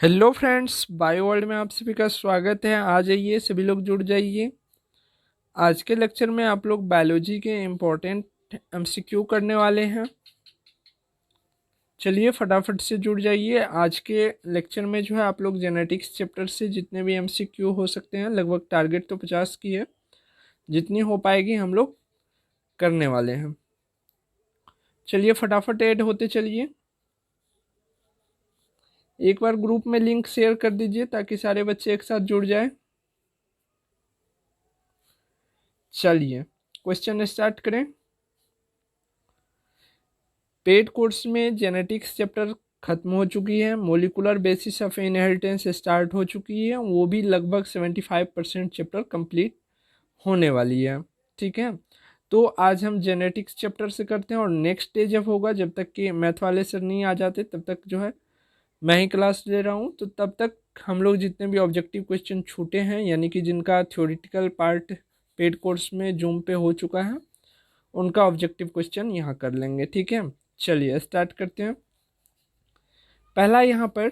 Hello friends, bio world में आप सभी का स्वागत है। आ जाइए, सभी लोग जुड़ जाइए। आज के लेक्चर में आप लोग बायोलॉजी के इम्पोर्टेंट एमसीक्यू करने वाले हैं। चलिए फटाफट से जुड़ जाइए। आज के लेक्चर में जो है आप लोग जेनेटिक्स चैप्टर से जितने भी एमसीक्यू हो सकते हैं, लगभग टारगेट तो 50 की है, जितनी हो पाएगी हम लोग करने वाले हैं। चलिए फटाफट ऐड होते चलिए। एक बार ग्रुप में लिंक शेयर कर दीजिए ताकि सारे बच्चे एक साथ जुड़ जाए। चलिए क्वेश्चन स्टार्ट करें। पेड कोर्स में जेनेटिक्स चैप्टर खत्म हो चुकी है, molecular basis of inheritance start हो चुकी है, वो भी लगभग 75% चैप्टर कंप्लीट होने वाली है। ठीक है, तो आज हम जेनेटिक्स चैप्टर से करते हैं और नेक्स्ट डे जब होगा, जब तक कि मैथ वाले सर नहीं आ जाते तब तक जो है मैं ही क्लास ले रहा हूँ। तो तब तक हम लोग जितने भी ऑब्जेक्टिव क्वेश्चन छूटे हैं, यानी कि जिनका थ्योरेटिकल पार्ट पेड कोर्स में जूम पे हो चुका है, उनका ऑब्जेक्टिव क्वेश्चन यहाँ कर लेंगे। ठीक है, चलिए स्टार्ट करते हैं। पहला यहाँ पर,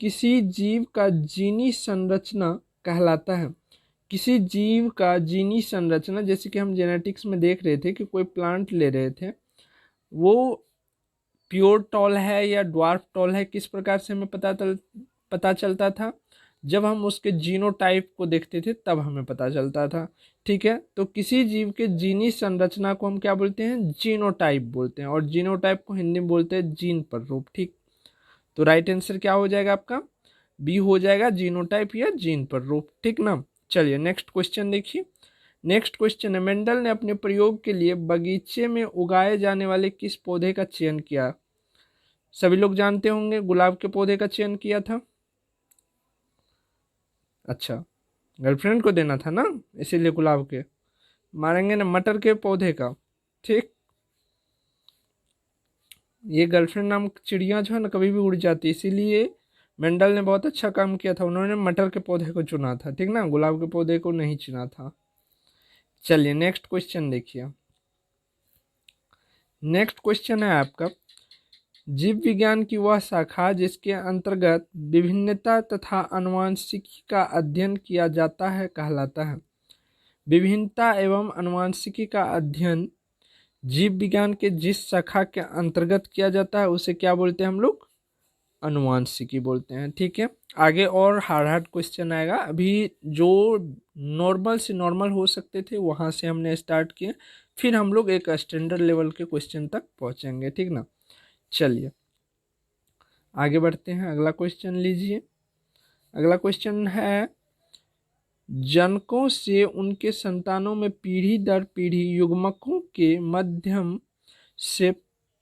किसी जीव का जीनी संरचना कहलाता है। किसी जीव का जीनी संरचना, जैसे कि हम जेनेटिक्स में देख रहे थे कि कोई प्लांट ले रहे थे, वो प्योर टॉल है या ड्वार्फ टॉल है, किस प्रकार से हमें पता चलता था? जब हम उसके जीनोटाइप को देखते थे तब हमें पता चलता था। ठीक है, तो किसी जीव के जीनी संरचना को हम क्या बोलते हैं? जीनोटाइप बोलते हैं, और जीनोटाइप को हिंदी में बोलते हैं जीन पर रूप। ठीक, तो राइट आंसर क्या हो जाएगा आपका? बी हो जाएगा, जीनोटाइप या जीन पर रूप। ठीक ना। चलिए नेक्स्ट क्वेश्चन देखिए। नेक्स्ट क्वेश्चन है, मेंडल ने अपने प्रयोग के लिए बगीचे में उगाए जाने वाले किस पौधे का चयन किया? सभी लोग जानते होंगे, गुलाब के पौधे का चयन किया था। अच्छा, गर्लफ्रेंड को देना था ना, इसीलिए गुलाब के। मारेंगे ना मटर के पौधे का। ठीक, ये गर्लफ्रेंड नाम चिड़िया जो है ना कभी भी उड़ जाती है, इसीलिए मेंडल ने बहुत अच्छा काम किया था, उन्होंने मटर के पौधे को चुना था। ठीक ना, गुलाब के पौधे को नहीं चुना था। चलिए नेक्स्ट क्वेश्चन देखिए। नेक्स्ट क्वेश्चन है आपका, जीव विज्ञान की वह शाखा जिसके अंतर्गत विभिन्नता तथा आनुवंशिकी का अध्ययन किया जाता है कहलाता है। विभिन्नता एवं आनुवंशिकी का अध्ययन जीव विज्ञान के जिस शाखा के अंतर्गत किया जाता है उसे क्या बोलते हैं हम लोग? अनुवांशिकी बोलते हैं। ठीक है, आगे और हार्ड हार्ड क्वेश्चन आएगा। अभी जो नॉर्मल से नॉर्मल हो सकते थे वहां से हमने स्टार्ट किए, फिर हम लोग एक स्टैंडर्ड लेवल के क्वेश्चन तक पहुंचेंगे। ठीक ना, चलिए आगे बढ़ते हैं। अगला क्वेश्चन लीजिए। अगला क्वेश्चन है, जनकों से उनके संतानों में पीढ़ी दर पीढ़ी युग्मकों के माध्यम से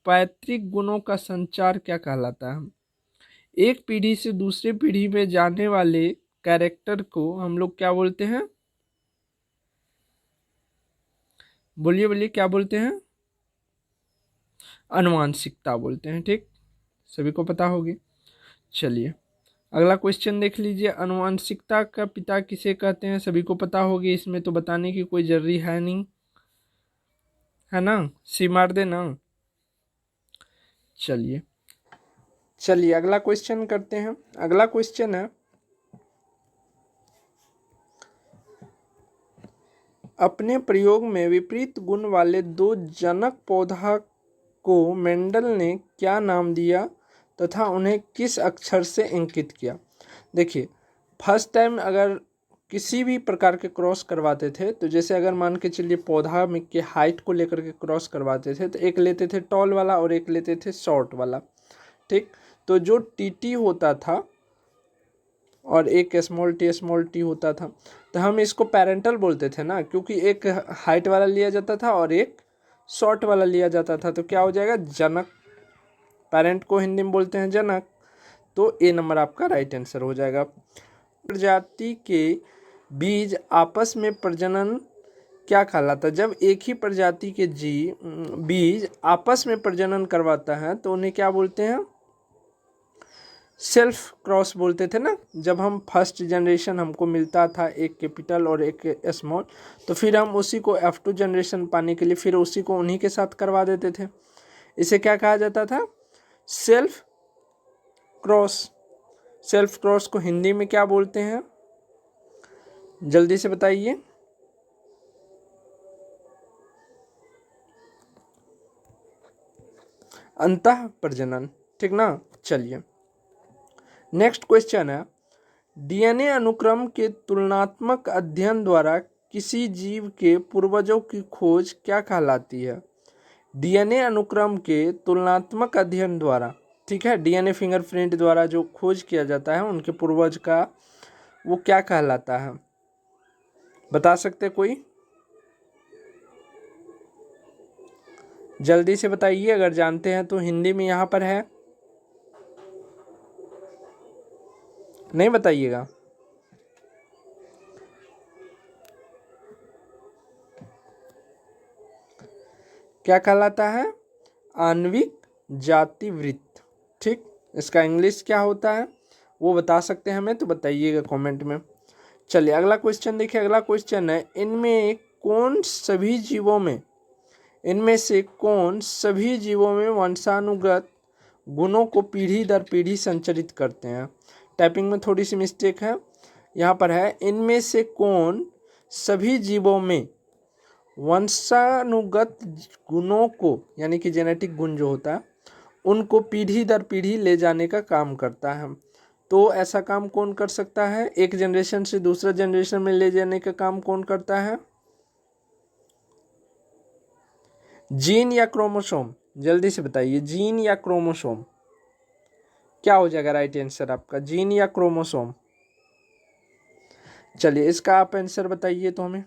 पैतृक गुणों का संचार क्या कहलाता है? एक पीढ़ी से दूसरे पीढ़ी में जाने वाले कैरेक्टर को हम लोग क्या बोलते हैं? बोलिए बोलिए, क्या बोलते हैं? अनुवांशिकता बोलते हैं। ठीक, सभी को पता होगी। चलिए अगला क्वेश्चन देख लीजिए। अनुवांशिकता का पिता किसे कहते हैं? सभी को पता होगी, इसमें तो बताने की कोई जरूरी है नहीं, है ना? सी मार देना। चलिए चलिए अगला क्वेश्चन करते हैं। अगला क्वेश्चन है, अपने प्रयोग में विपरीत गुण वाले दो जनक पौधा को मेंडल ने क्या नाम दिया तथा उन्हें किस अक्षर से अंकित किया? देखिए, फर्स्ट टाइम अगर किसी भी प्रकार के क्रॉस करवाते थे, तो जैसे अगर मान के चलिए पौधा में के हाइट को लेकर के क्रॉस करवाते थे, तो एक लेते थे टॉल वाला और एक लेते थे शॉर्ट वाला। ठीक, तो जो टीटी होता था और एक स्मॉल टी होता था, तो हम इसको पेरेंटल बोलते थे ना, क्योंकि एक हाइट वाला लिया जाता था और एक शॉर्ट वाला लिया जाता था। तो क्या हो जाएगा? जनक। पेरेंट को हिंदी में बोलते हैं जनक। तो ए नंबर आपका राइट आंसर हो जाएगा। प्रजाति के बीज आपस में प्रजनन क्या कहलाता है? जब एक ही प्रजाति के बीज आपस में प्रजनन करवाता है तो उन्हें क्या बोलते हैं? सेल्फ क्रॉस बोलते थे ना। जब हम फर्स्ट जनरेशन हमको मिलता था, एक कैपिटल और एक स्मॉल, तो फिर हम उसी को F2 जनरेशन पाने के लिए फिर उसी को उन्हीं के साथ करवा देते थे। इसे क्या कहा जाता था? Self cross. सेल्फ क्रॉस को हिंदी में क्या बोलते हैं? जल्दी से बताइए। अंतः प्रजनन, ठीक ना। चलिए नेक्स्ट क्वेश्चन है, डीएनए अनुक्रम के तुलनात्मक अध्ययन द्वारा किसी जीव के पूर्वजों की खोज क्या कहलाती है? डीएनए अनुक्रम के तुलनात्मक अध्ययन द्वारा, ठीक है, डीएनए फिंगरप्रिंट द्वारा जो खोज किया जाता है उनके पूर्वज का, वो क्या कहलाता है? बता सकते कोई? जल्दी से बताइए, अगर जानते हैं तो। हिंदी में यहाँ पर है, नहीं बताइएगा। क्या कहलाता है? आणविक जाति वृत्त, ठीक। इसका इंग्लिश क्या होता है वो बता सकते हैं हमें तो बताइएगा कमेंट में। चलिए अगला क्वेश्चन देखिए। अगला क्वेश्चन है, इनमें से कौन सभी जीवों में वंशानुगत गुणों को पीढ़ी दर पीढ़ी संचरित करते हैं? टाइपिंग में थोड़ी सी मिस्टेक है, यहाँ पर है इनमें से कौन सभी जीवों में वंशानुगत गुणों को, यानी कि जेनेटिक गुण जो होता है उनको पीढ़ी दर पीढ़ी ले जाने का काम करता है। तो ऐसा काम कौन कर सकता है? एक जनरेशन से दूसरा जनरेशन में ले जाने का काम कौन करता है? जीन या क्रोमोसोम? जल्दी से बताइए, जीन या क्रोमोसोम? क्या हो जाएगा राइट आंसर आपका, जीन या क्रोमोसोम? चलिए इसका आप आंसर बताइए तो हमें,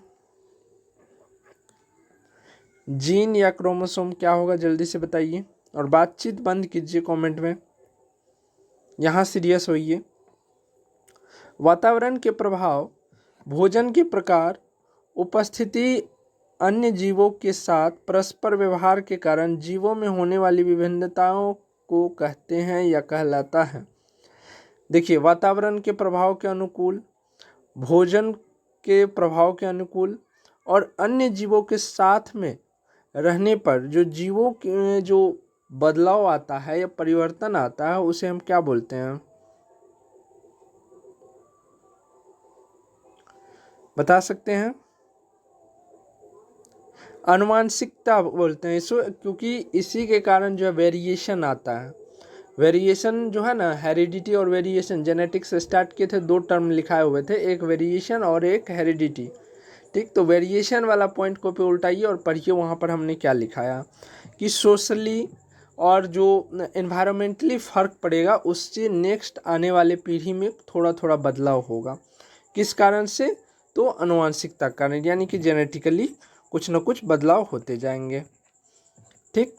जीन या क्रोमोसोम क्या होगा? जल्दी से बताइए और बातचीत बंद कीजिए कमेंट में, यहाँ सीरियस होइए। वातावरण के प्रभाव, भोजन के प्रकार, उपस्थिति अन्य जीवों के साथ परस्पर व्यवहार के कारण जीवों में होने वाली विभिन्नताओं को कहते हैं या कहलाता है? देखिए, वातावरण के प्रभाव के अनुकूल, भोजन के प्रभाव के अनुकूल और अन्य जीवों के साथ में रहने पर जो जीवों के जो बदलाव आता है या परिवर्तन आता है उसे हम क्या बोलते हैं? बता सकते हैं? आनुवांशिकता बोलते हैं इसको, क्योंकि इसी के कारण जो है वेरिएशन आता है। वेरिएशन जो है ना, हेरिडिटी और वेरिएशन, जेनेटिक्स स्टार्ट किए थे, दो टर्म लिखाए हुए थे, एक वेरिएशन और एक हेरिडिटी, ठीक। तो वेरिएशन वाला पॉइंट को पे उल्टाइए और पढ़िए, वहाँ पर हमने क्या लिखाया कि सोशली और जो एनवायरमेंटली फ़र्क पड़ेगा उससे नेक्स्ट आने वाले पीढ़ी में थोड़ा थोड़ा बदलाव होगा। किस कारण से? तो आनुवांशिकता कारण, यानी कि जेनेटिकली कुछ न कुछ बदलाव होते जाएंगे, ठीक।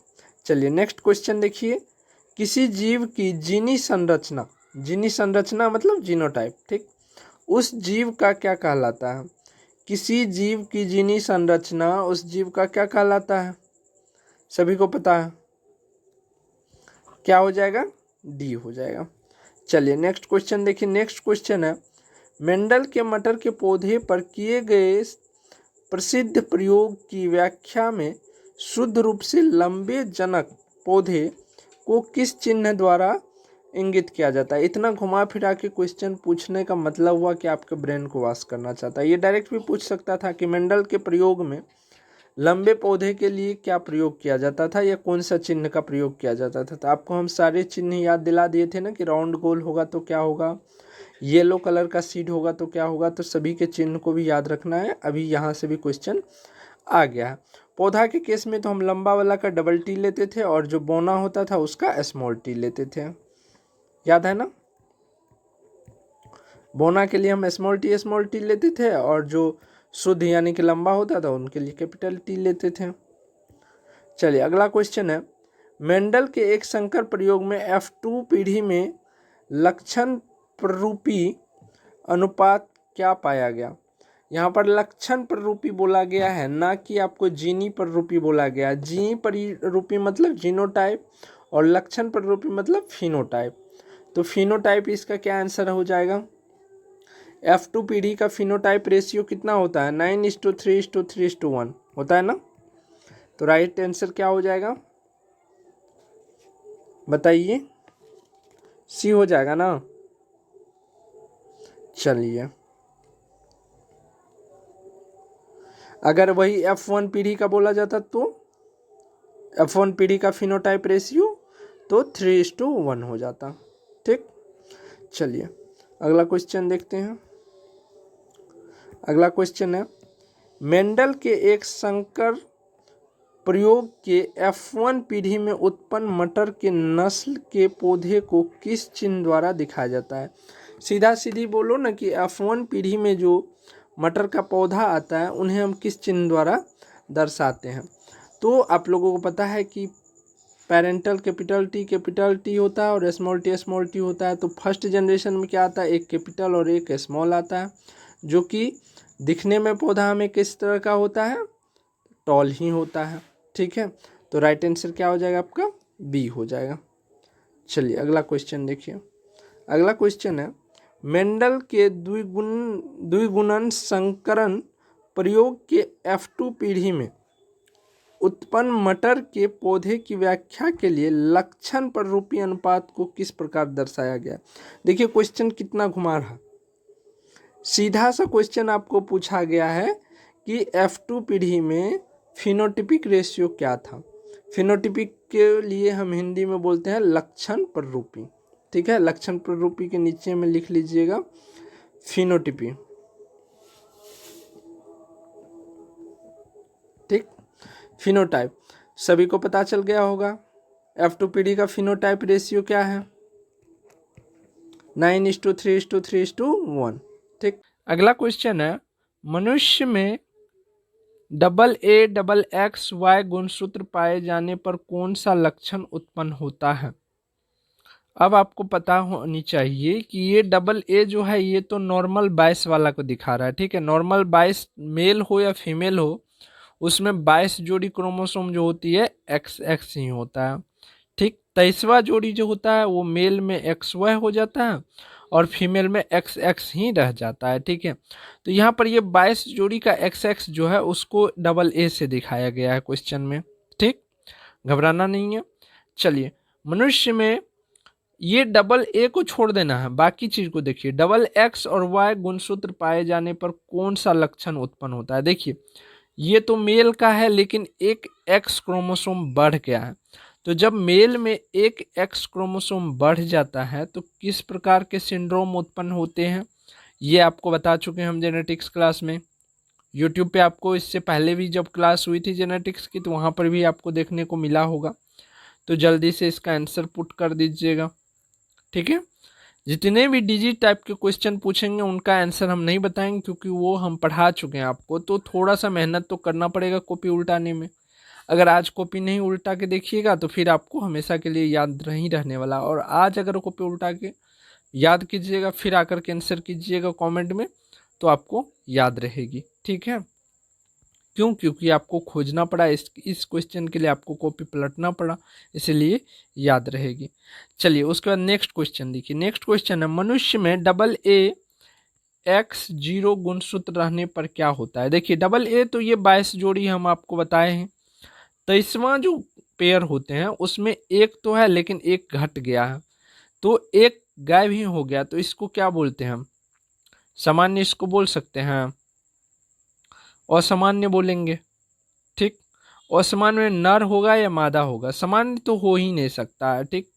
चलिए नेक्स्ट क्वेश्चन देखिए, किसी जीव की जीनी संरचना मतलब जीनोटाइप, ठीक, उस जीव का क्या कहलाता है? किसी जीव की जीनी संरचना उस जीव का क्या कहलाता है? सभी को पता है, क्या हो जाएगा? डी हो जाएगा। चलिए नेक्स्ट क्वेश्चन देखिए। नेक्स्ट क्वेश्चन है, मेंडल के मटर के पौधे पर किए गए प्रसिद्ध प्रयोग की व्याख्या में शुद्ध रूप से लंबे जनक पौधे को किस चिन्ह द्वारा इंगित किया जाता है? इतना घुमा फिरा के क्वेश्चन पूछने का मतलब हुआ कि आपके ब्रेन को वॉश करना चाहता है। ये डायरेक्ट भी पूछ सकता था कि मेंडल के प्रयोग में लंबे पौधे के लिए क्या प्रयोग किया जाता था या कौन सा चिन्ह का प्रयोग किया जाता था। तो आपको हम सारे चिन्ह याद दिला दिए थे ना कि राउंड गोल होगा तो क्या होगा, येलो कलर का सीड होगा तो क्या होगा। तो सभी के चिन्ह को भी याद रखना है, अभी यहाँ से भी क्वेश्चन आ गया है। पौधा के केस में तो हम लंबा वाला का डबल टी लेते थे और जो बोना होता था उसका स्मॉल टी लेते थे, याद है ना। बोना के लिए हम स्मॉल टी लेते थे और जो शुद्ध यानी कि लंबा होता था उनके लिए कैपिटल टी लेते थे। चलिए अगला क्वेश्चन है, मेंडल के एक संकर प्रयोग में F2 पीढ़ी में लक्षण प्ररूपी अनुपात क्या पाया गया? यहाँ पर लक्षण प्ररूपी बोला गया है, ना कि आपको जीनी प्ररूपी बोला गया। जीनी प्ररूपी मतलब जीनोटाइप और लक्षण प्ररूपी मतलब फिनोटाइप। तो फिनोटाइप इसका क्या आंसर हो जाएगा? F2 पीढ़ी का फिनोटाइप रेशियो कितना होता है? 9:3:3:1 होता है ना। तो राइट आंसर क्या हो जाएगा बताइए? सी हो जाएगा ना। चलिए, अगर वही F1 पीढ़ी का बोला जाता तो F1 पीढ़ी का फिनोटाइप रेशियो तो 3:1 हो जाता। ठीक, चलिए अगला क्वेश्चन देखते हैं। अगला क्वेश्चन है, मेंडल के एक संकर प्रयोग के F1 पीढ़ी में उत्पन्न मटर के नस्ल के पौधे को किस चिन्ह द्वारा दिखाया जाता है? सीधा सीधी बोलो ना कि F1 पीढ़ी में जो मटर का पौधा आता है उन्हें हम किस चिन्ह द्वारा दर्शाते हैं? तो आप लोगों को पता है कि पेरेंटल कैपिटल टी होता है और स्मॉल टी होता है। तो फर्स्ट जनरेशन में क्या आता है, एक कैपिटल और एक स्मॉल आता है, जो कि दिखने में पौधा हमें किस तरह का होता है, टॉल ही होता है। ठीक है, तो राइट आंसर क्या हो जाएगा आपका, बी हो जाएगा। चलिए अगला क्वेश्चन देखिए। अगला क्वेश्चन है, मेंडल के द्विगुणन संकरण प्रयोग के F2 पीढ़ी में उत्पन्न मटर के पौधे की व्याख्या के लिए लक्षण प्ररूपी अनुपात को किस प्रकार दर्शाया गया? देखिए क्वेश्चन कितना घुमा रहा। सीधा सा क्वेश्चन आपको पूछा गया है कि F2 पीढ़ी में फिनोटिपिक रेशियो क्या था। फिनोटिपिक के लिए हम हिंदी में बोलते हैं लक्षण प्ररूपी। ठीक है, लक्षण प्ररूपी के नीचे में लिख लीजिएगा फिनोटिपी। ठीक, फिनोटाइप सभी को पता चल गया होगा। F2 पीढ़ी का फिनोटाइप रेशियो क्या है, 9:3:3:1। ठीक, अगला क्वेश्चन है, मनुष्य में XAXY गुणसूत्र पाए जाने पर कौन सा लक्षण उत्पन्न होता है? अब आपको पता होनी चाहिए कि ये AA जो है ये तो नॉर्मल 22 वाला को दिखा रहा है। ठीक है, नॉर्मल 22 मेल हो या फीमेल हो, उसमें 22 जोड़ी क्रोमोसोम जो होती है XX ही होता है। ठीक, 23वां जोड़ी जो होता है वो मेल में XY हो जाता है और फीमेल में XX ही रह जाता है। ठीक है, तो यहाँ पर ये 22 जोड़ी का XX जो है उसको AA से दिखाया गया है क्वेश्चन में। ठीक, घबराना नहीं है। चलिए, मनुष्य में ये AA को छोड़ देना है, बाकी चीज को देखिए। XX और Y गुणसूत्र पाए जाने पर कौन सा लक्षण उत्पन्न होता है? देखिए ये तो मेल का है लेकिन एक X क्रोमोसोम बढ़ गया है। तो जब मेल में एक X क्रोमोसोम बढ़ जाता है तो किस प्रकार के सिंड्रोम उत्पन्न होते हैं, ये आपको बता चुके हैं हम जेनेटिक्स क्लास में। यूट्यूब पे आपको इससे पहले भी जब क्लास हुई थी जेनेटिक्स की तो वहाँ पर भी आपको देखने को मिला होगा। तो जल्दी से इसका आंसर पुट कर दीजिएगा। ठीक है, जितने भी डिजिट टाइप के क्वेश्चन पूछेंगे उनका आंसर हम नहीं बताएंगे क्योंकि वो हम पढ़ा चुके हैं आपको। तो थोड़ा सा मेहनत तो करना पड़ेगा कॉपी उल्टाने में। अगर आज कॉपी नहीं उल्टा के देखिएगा तो फिर आपको हमेशा के लिए याद नहीं रहने वाला। और आज अगर कॉपी उल्टा के याद कीजिएगा फिर आकर के आंसर कीजिएगा कमेंट में तो आपको याद रहेगी। ठीक है, क्यों? क्योंकि आपको खोजना पड़ा, इस क्वेश्चन के लिए आपको कॉपी पलटना पड़ा, इसलिए याद रहेगी। चलिए उसके बाद नेक्स्ट क्वेश्चन देखिए। नेक्स्ट क्वेश्चन है, मनुष्य में AA X0 गुणसूत्र रहने पर क्या होता है? देखिए AA तो ये 22 जोड़ी हम आपको बताए हैं। 23वां जो पेयर होते हैं उसमें एक तो है लेकिन एक घट गया है, तो एक गायब ही हो गया। तो इसको क्या बोलते हैं हम? सामान्य इसको बोल सकते हैं, असामान्य बोलेंगे। ठीक, असामान्य में नर होगा या मादा होगा? सामान्य तो हो ही नहीं सकता है। ठीक,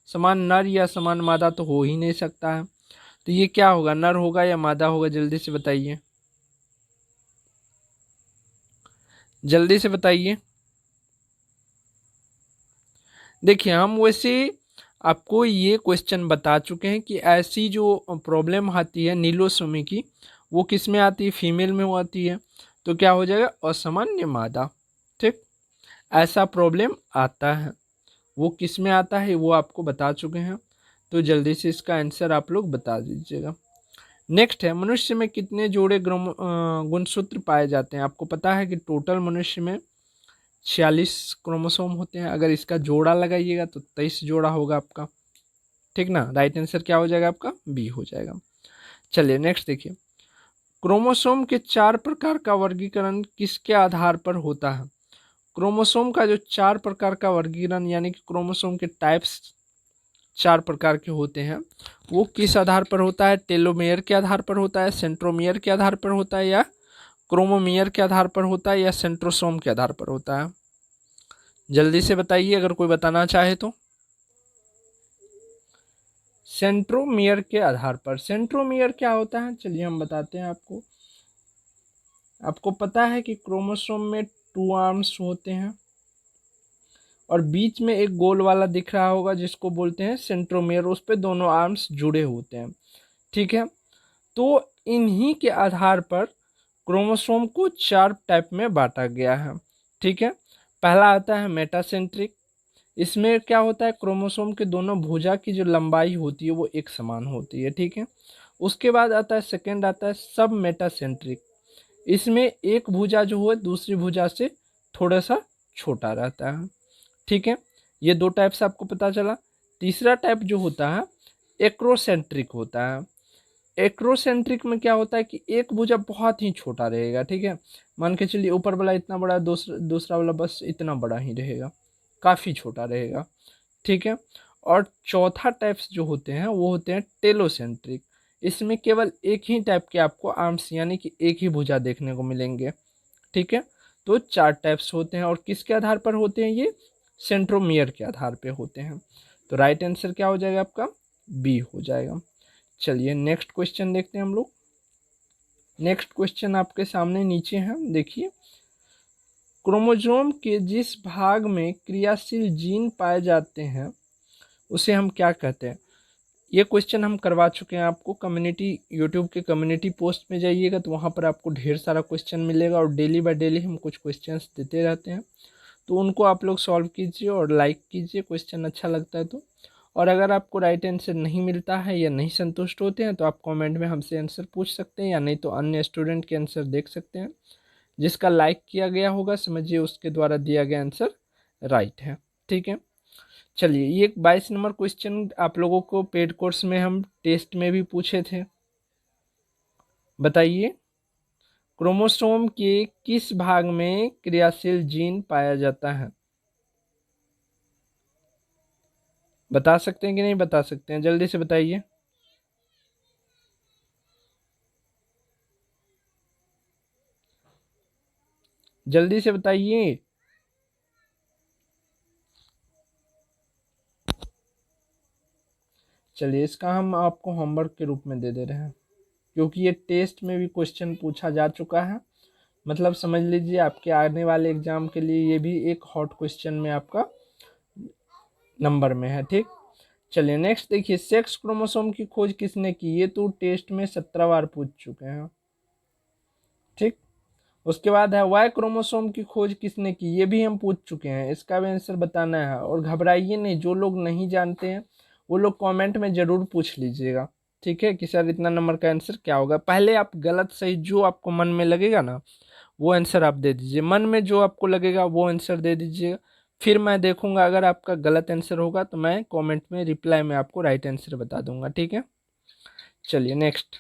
समान नर या समान मादा तो हो ही नहीं सकता है। तो ये क्या होगा, नर होगा या मादा होगा? जल्दी से बताइए, जल्दी से बताइए। देखिए हम वैसे आपको ये क्वेश्चन बता चुके हैं कि ऐसी जो प्रॉब्लम आती है नीलोसोमी की वो किस में आती है, फीमेल में आती है। तो क्या हो जाएगा, असामान्य मादा। ठीक, ऐसा प्रॉब्लम आता है, वो किस में आता है वो आपको बता चुके हैं। तो जल्दी से इसका आंसर आप लोग बता दीजिएगा। नेक्स्ट है, मनुष्य में कितने जोड़े गुणसूत्र पाए जाते हैं? आपको पता है कि टोटल मनुष्य में 46 क्रोमोसोम होते हैं। अगर इसका जोड़ा लगाइएगा तो 23 जोड़ा होगा आपका। ठीक ना, राइट आंसर क्या हो जाएगा आपका, बी हो जाएगा। चलिए नेक्स्ट देखिए, क्रोमोसोम के 4 प्रकार का वर्गीकरण किसके आधार पर होता है? क्रोमोसोम का जो 4 प्रकार का वर्गीकरण यानी कि क्रोमोसोम के टाइप्स 4 प्रकार के होते हैं वो किस आधार पर होता है? टेलोमेयर के आधार पर होता है, सेंट्रोमेयर के आधार पर होता है, या क्रोमोमेयर के आधार पर होता है, या सेंट्रोसोम के आधार पर होता है? जल्दी से बताइए अगर कोई बताना चाहे तो। सेंट्रोमियर के आधार पर। सेंट्रोमियर क्या होता है चलिए हम बताते हैं आपको। आपको पता है कि क्रोमोसोम में 2 आर्म्स होते हैं और बीच में एक गोल वाला दिख रहा होगा जिसको बोलते हैं सेंट्रोमियर, उस पे दोनों आर्म्स जुड़े होते हैं, ठीक है। तो इन्हीं के आधार पर क्रोमोसोम को 4 टाइप में बांटा गया है, ठीक है। पहला आता है मेटासेंट्रिक। इसमें क्या होता है, क्रोमोसोम के दोनों भुजा की जो लंबाई होती है वो एक समान होती है, ठीक है। उसके बाद आता है सेकंड आता है सब मेटासेंट्रिक। इसमें एक भुजा जो है दूसरी भुजा से थोड़ा सा छोटा रहता है, ठीक है। ये 2 टाइप से आपको पता चला। तीसरा टाइप जो होता है एक्रोसेंट्रिक होता है। एक्रोसेंट्रिक में क्या होता है कि एक भुजा बहुत ही छोटा रहेगा, ठीक है। मान के चलिए ऊपर वाला इतना बड़ा, दूसरा वाला बस इतना बड़ा ही रहेगा, काफ़ी छोटा रहेगा, ठीक है। और चौथा टाइप्स जो होते हैं वो होते हैं टेलोसेंट्रिक। इसमें केवल एक ही टाइप के आपको आर्म्स यानी कि एक ही भुजा देखने को मिलेंगे, ठीक है। तो 4 टाइप्स होते हैं और किसके आधार पर होते हैं ये? सेंट्रोमियर के आधार पे होते हैं। तो राइट आंसर क्या हो जाएगा आपका? बी हो जाएगा। चलिए नेक्स्ट क्वेश्चन देखते हैं हम लोग। नेक्स्ट क्वेश्चन आपके सामने नीचे है, देखिए। क्रोमोसोम के जिस भाग में क्रियाशील जीन पाए जाते हैं उसे हम क्या कहते हैं? ये क्वेश्चन हम करवा चुके हैं आपको कम्युनिटी, यूट्यूब के कम्युनिटी पोस्ट में जाइएगा तो वहाँ पर आपको ढेर सारा क्वेश्चन मिलेगा और डेली बाय डेली हम कुछ क्वेश्चंस देते रहते हैं, तो उनको आप लोग सॉल्व कीजिए और लाइक कीजिए क्वेश्चन अच्छा लगता है तो। और अगर आपको राइट आंसर नहीं मिलता है या नहीं संतुष्ट होते हैं तो आप कमेंट में हमसे आंसर पूछ सकते हैं, या नहीं तो अन्य स्टूडेंट के आंसर देख सकते हैं। जिसका लाइक किया गया होगा समझिए उसके द्वारा दिया गया आंसर राइट है, ठीक है। चलिए ये 22 नंबर क्वेश्चन आप लोगों को पेड कोर्स में हम टेस्ट में भी पूछे थे। बताइए क्रोमोसोम के किस भाग में क्रियाशील जीन पाया जाता है? बता सकते हैं कि नहीं बता सकते हैं? जल्दी से बताइए। जल्दी से बताइए। चलिए इसका हम आपको होमवर्क के रूप में दे दे रहे हैं क्योंकि ये टेस्ट में भी क्वेश्चन पूछा जा चुका है। मतलब समझ लीजिए आपके आने वाले एग्जाम के लिए ये भी एक हॉट क्वेश्चन में आपका नंबर में है, ठीक। चलिए नेक्स्ट देखिए, सेक्स क्रोमोसोम की खोज किसने की? ये तो टेस्ट में 17 बार पूछ चुके हैं, ठीक। उसके बाद है वाई क्रोमोसोम की खोज किसने की? ये भी हम पूछ चुके हैं, इसका भी आंसर बताना है। और घबराइए नहीं, जो लोग नहीं जानते हैं वो लोग कमेंट में ज़रूर पूछ लीजिएगा, ठीक है, कि सर इतना नंबर का आंसर क्या होगा। पहले आप गलत सही जो आपको मन में लगेगा ना वो आंसर आप दे दीजिए, मन में जो आपको लगेगा वो आंसर दे दीजिएगा। फिर मैं देखूंगा अगर आपका गलत आंसर होगा तो मैं कमेंट में रिप्लाई में आपको राइट आंसर बता दूंगा, ठीक है। चलिए नेक्स्ट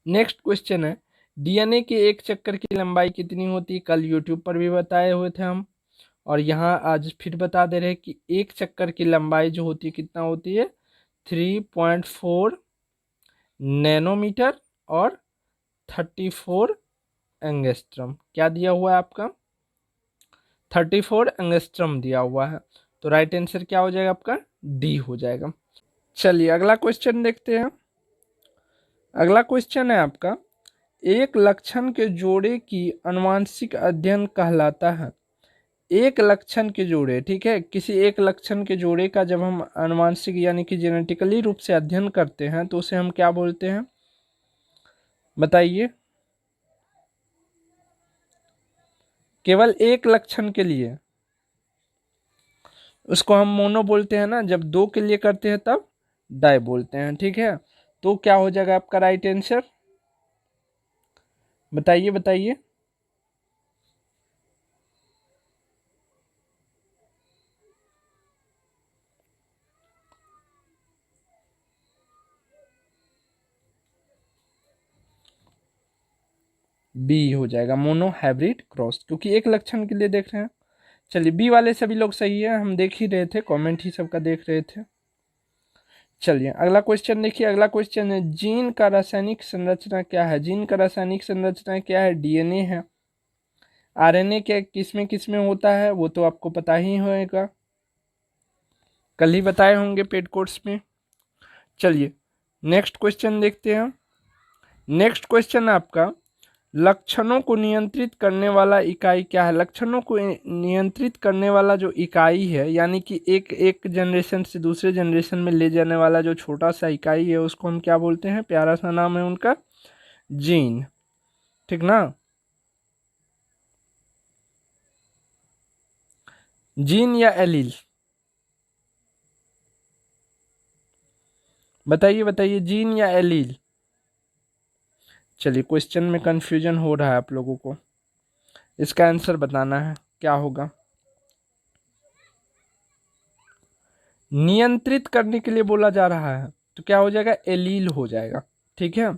नेक्स्ट क्वेश्चन है, डीएनए के एक चक्कर की लंबाई कितनी होती है? कल यूट्यूब पर भी बताए हुए थे हम, और यहाँ आज फिर बता दे रहे हैं कि एक चक्कर की लंबाई जो होती है कितना होती है? 3.4 नैनोमीटर और 34 एंगस्ट्रम। क्या दिया हुआ है आपका? 34 एंगस्ट्रम दिया हुआ है। तो राइट आंसर क्या हो जाएगा आपका? डी हो जाएगा। चलिए अगला क्वेश्चन देखते हैं। अगला क्वेश्चन है आपका, एक लक्षण के जोड़े की आनुवंशिक अध्ययन कहलाता है। एक लक्षण के जोड़े, ठीक है, किसी एक लक्षण के जोड़े का जब हम आनुवंशिक यानी कि जेनेटिकली रूप से अध्ययन करते हैं तो उसे हम क्या बोलते हैं? बताइए। केवल एक लक्षण के लिए उसको हम मोनो बोलते हैं ना, जब 2 के लिए करते हैं तब डाई बोलते हैं, ठीक है। तो क्या हो जाएगा आपका राइट आंसर? बताइए बताइए। बी हो जाएगा, मोनो हाइब्रिड क्रॉस, क्योंकि एक लक्षण के लिए देख रहे हैं। चलिए बी वाले सभी लोग सही है, हम देख ही रहे थे, कमेंट ही सबका देख रहे थे। चलिए अगला क्वेश्चन देखिए। अगला क्वेश्चन है जीन का रासायनिक संरचना क्या है। जीन का रासायनिक संरचना क्या है? डीएनए है। आरएनए क्या किसमें होता है वो तो आपको पता ही होगा, कल ही बताए होंगे पेड कोर्स में। चलिए नेक्स्ट क्वेश्चन देखते हैं। नेक्स्ट क्वेश्चन आपका लक्षणों को नियंत्रित करने वाला इकाई क्या है। लक्षणों को नियंत्रित करने वाला जो इकाई है, यानी कि एक जनरेशन से दूसरे जनरेशन में ले जाने वाला जो छोटा सा इकाई है उसको हम क्या बोलते हैं? प्यारा सा नाम है उनका जीन, ठीक ना। जीन या एलील, बताइए बताइए, जीन या एलील। चलिए क्वेश्चन में कंफ्यूजन हो रहा है आप लोगों को, इसका आंसर बताना है क्या होगा। नियंत्रित करने के लिए बोला जा रहा है तो क्या हो जाएगा? एलील हो जाएगा, ठीक है।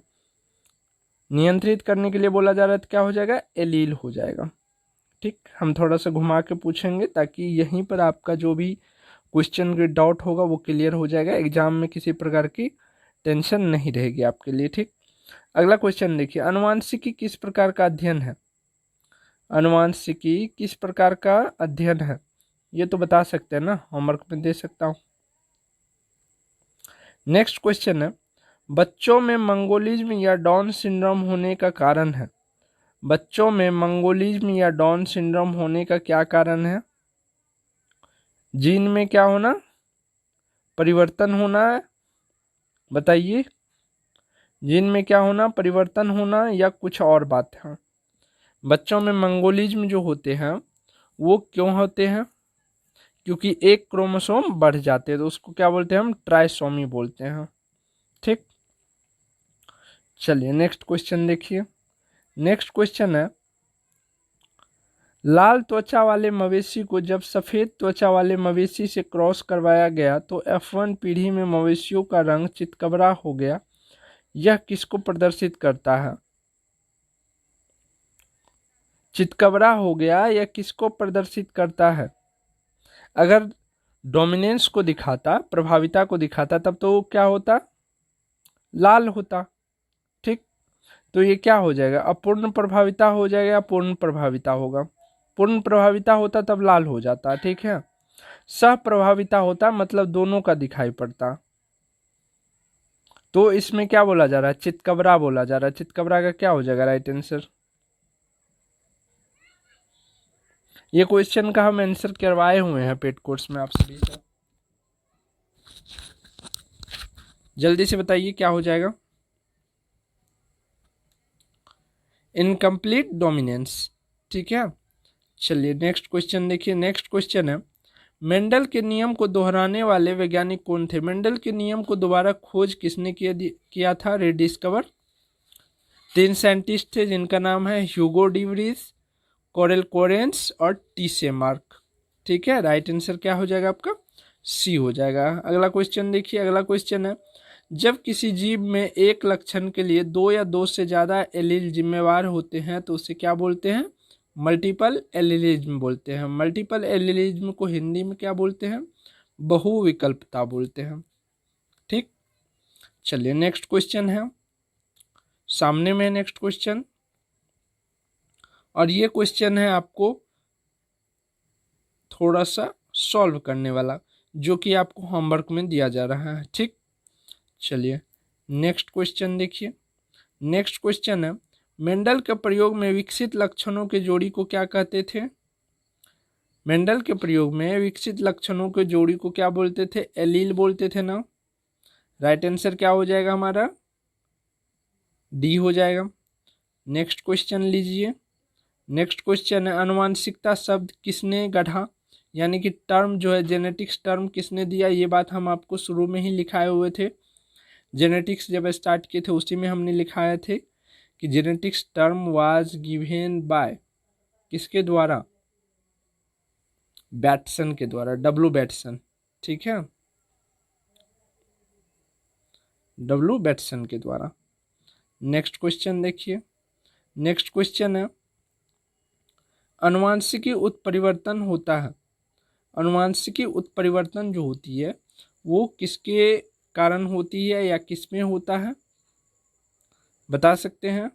नियंत्रित करने के लिए बोला जा रहा है तो क्या हो जाएगा? एलील हो जाएगा, ठीक। हम थोड़ा सा घुमा के पूछेंगे ताकि यहीं पर आपका जो भी क्वेश्चन के डाउट होगा वो क्लियर हो जाएगा, एग्जाम में किसी प्रकार की टेंशन नहीं रहेगी आपके लिए, ठीक। अगला क्वेश्चन देखिए, अनुवांशिकी किस प्रकार का अध्ययन है। अनुवांशिकी किस प्रकार का अध्ययन है ये तो बता सकते हैं ना, होमवर्क में दे सकता हूं। नेक्स्ट क्वेश्चन है बच्चों में मंगोलिज्म या डाउन सिंड्रोम होने का कारण है। बच्चों में मंगोलिज्म या डाउन सिंड्रोम होने का क्या कारण है? जीन में क्या होना? परिवर्तन होना है, बताइए। जीन में क्या होना? परिवर्तन होना या कुछ और बात है? बच्चों में मंगोलिज्म जो होते हैं वो क्यों होते हैं? क्योंकि एक क्रोमोसोम बढ़ जाते हैं तो उसको क्या बोलते हैं? हम ट्राइसोमी बोलते हैं, ठीक। चलिए नेक्स्ट क्वेश्चन देखिए। नेक्स्ट क्वेश्चन है लाल त्वचा वाले मवेशी को जब सफेद त्वचा वाले मवेशी से क्रॉस करवाया गया तो F1 पीढ़ी में मवेशियों का रंग चितकबरा हो गया, यह किसको प्रदर्शित करता है? चितकबरा हो गया यह किसको प्रदर्शित करता है? अगर डोमिनेंस को दिखाता, प्रभाविता को दिखाता, तब तो क्या होता? लाल होता, ठीक। तो ये क्या हो जाएगा? अपूर्ण प्रभाविता हो जाएगा या पूर्ण प्रभाविता होगा? पूर्ण प्रभाविता होता तब लाल हो जाता, ठीक है। सह प्रभाविता होता मतलब दोनों का दिखाई पड़ता, तो इसमें क्या बोला जा रहा है? चितकबरा बोला जा रहा है। चितकबरा का क्या हो जाएगा राइट आंसर? ये क्वेश्चन का हम आंसर करवाए हुए हैं पेड कोर्स में आप सभी का, जल्दी से बताइए क्या हो जाएगा? इनकम्प्लीट डोमिनेंस, ठीक है। चलिए नेक्स्ट क्वेश्चन देखिए। नेक्स्ट क्वेश्चन है मेंडल के नियम को दोहराने वाले वैज्ञानिक कौन थे। मेंडल के नियम को दोबारा खोज किसने किया था? रिडिस्कवर। 3 साइंटिस्ट थे जिनका नाम है ह्यूगो डिवरीज, कोरेल कोरेंस और टीसे मार्क, ठीक है। राइट आंसर क्या हो जाएगा आपका? सी हो जाएगा। अगला क्वेश्चन देखिए। अगला क्वेश्चन है जब किसी जीव में एक लक्षण के लिए 2 या 2 से ज़्यादा एलील जिम्मेवार होते हैं तो उसे क्या बोलते हैं? मल्टीपल एलिलिज्म बोलते हैं। मल्टीपल एलिलिज्म को हिंदी में क्या बोलते हैं? बहुविकल्पता बोलते हैं, ठीक। चलिए नेक्स्ट क्वेश्चन है सामने में। नेक्स्ट क्वेश्चन, और ये क्वेश्चन है आपको थोड़ा सा सॉल्व करने वाला, जो कि आपको होमवर्क में दिया जा रहा है, ठीक। चलिए नेक्स्ट क्वेश्चन देखिए। नेक्स्ट क्वेश्चन है मेंडल के प्रयोग में विकसित लक्षणों के जोड़ी को क्या कहते थे? मेंडल के प्रयोग में विकसित लक्षणों के जोड़ी को क्या बोलते थे? एलील बोलते थे ना। राइट आंसर क्या हो जाएगा हमारा? डी हो जाएगा। नेक्स्ट क्वेश्चन लीजिए। नेक्स्ट क्वेश्चन है अनुवांशिकता शब्द किसने गढ़ा, यानी कि टर्म जो है जेनेटिक्स टर्म किसने दिया? ये बात हम आपको शुरू में ही लिखाए हुए थे, जेनेटिक्स जब स्टार्ट किए थे उसी में हमने लिखाए थे कि genetics term was given by, किसके द्वारा? बैटसन के द्वारा, डब्ल्यू बैटसन, ठीक है, डब्ल्यू बैटसन के द्वारा। नेक्स्ट क्वेश्चन देखिए। नेक्स्ट क्वेश्चन है अनुवांशिकी उत्परिवर्तन होता है। अनुवांशिकी उत्परिवर्तन जो होती है वो किसके कारण होती है या किस में होता है, बता सकते हैं?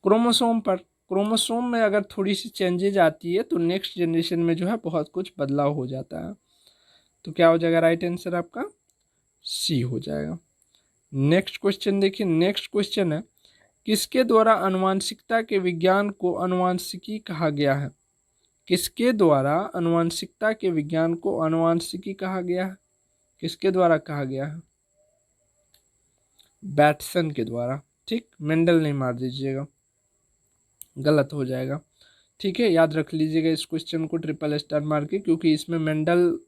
क्रोमोसोम पर। क्रोमोसोम में अगर थोड़ी सी चेंजेज आती है तो नेक्स्ट जनरेशन में जो है बहुत कुछ बदलाव हो जाता है। तो क्या हो जाएगा राइट आंसर आपका? सी हो जाएगा। नेक्स्ट क्वेश्चन देखिए, नेक्स्ट क्वेश्चन है किसके द्वारा आनुवंशिकता के विज्ञान को आनुवंशिकी कहा गया है? किसके द्वारा आनुवंशिकता के विज्ञान को आनुवंशिकी कहा गया है? किसके द्वारा कहा गया है? बैटसन के द्वारा। ठीक, मेंडल नहीं मार दीजिएगा, गलत हो जाएगा। ठीक है, याद रख लीजिएगा इस क्वेश्चन को ट्रिपल स्टार मार के, क्योंकि इसमें मेंडल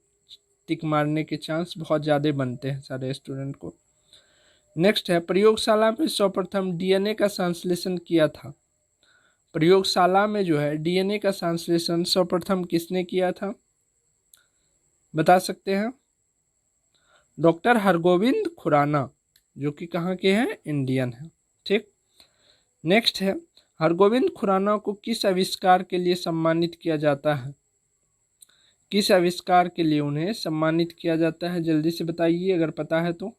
टिक मारने के चांस बहुत ज़्यादा बनते हैं सारे स्टूडेंट को। नेक्स्ट है प्रयोगशाला में सर्वप्रथम डीएनए का संश्लेषण किया था। प्रयोगशाला में जो है डीएनए का संश्लेषण सर्वप्रथम किसने किया था, बता सकते हैं? डॉक्टर हरगोविंद खुराना, जो कि कहाँ के हैं? इंडियन है। ठीक, नेक्स्ट है हरगोविंद खुराना को किस आविष्कार के लिए सम्मानित किया जाता है? किस आविष्कार के लिए उन्हें सम्मानित किया जाता है, जल्दी से बताइए अगर पता है तो।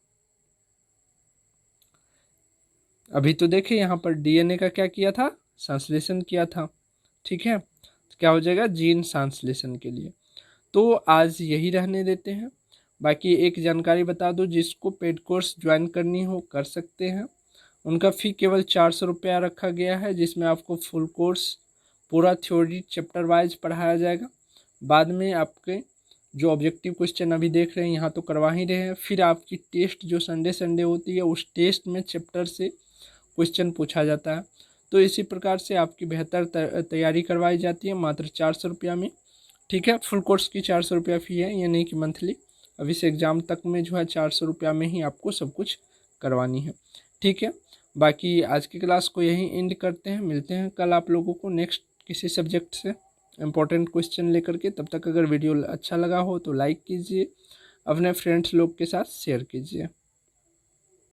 अभी तो देखिए यहाँ पर डीएनए का क्या किया था? संश्लेषण किया था। ठीक है, तो क्या हो जाएगा? जीन संश्लेषण के लिए। तो आज यही रहने देते हैं। बाकी एक जानकारी बता दो, जिसको पेड कोर्स ज्वाइन करनी हो कर सकते हैं। उनका फ़ी केवल 400 रुपया रखा गया है, जिसमें आपको फुल कोर्स पूरा थ्योरी चैप्टर वाइज पढ़ाया जाएगा। बाद में आपके जो ऑब्जेक्टिव क्वेश्चन अभी देख रहे हैं यहाँ तो करवा ही रहे हैं, फिर आपकी टेस्ट जो संडे होती है उस टेस्ट में चैप्टर से क्वेश्चन पूछा जाता है। तो इसी प्रकार से आपकी बेहतर तैयारी करवाई जाती है मात्र 400 रुपया में। ठीक है, फुल कोर्स की 400 रुपया फ़ी है, ये नहीं कि मंथली। अभी से एग्ज़ाम तक में जो है 400 रुपया में ही आपको सब कुछ करवानी है। ठीक है, बाकी आज की क्लास को यहीं एंड करते हैं। मिलते हैं कल आप लोगों को नेक्स्ट किसी सब्जेक्ट से इम्पोर्टेंट क्वेश्चन लेकर के। तब तक अगर वीडियो अच्छा लगा हो तो लाइक कीजिए, अपने फ्रेंड्स लोग के साथ शेयर कीजिए।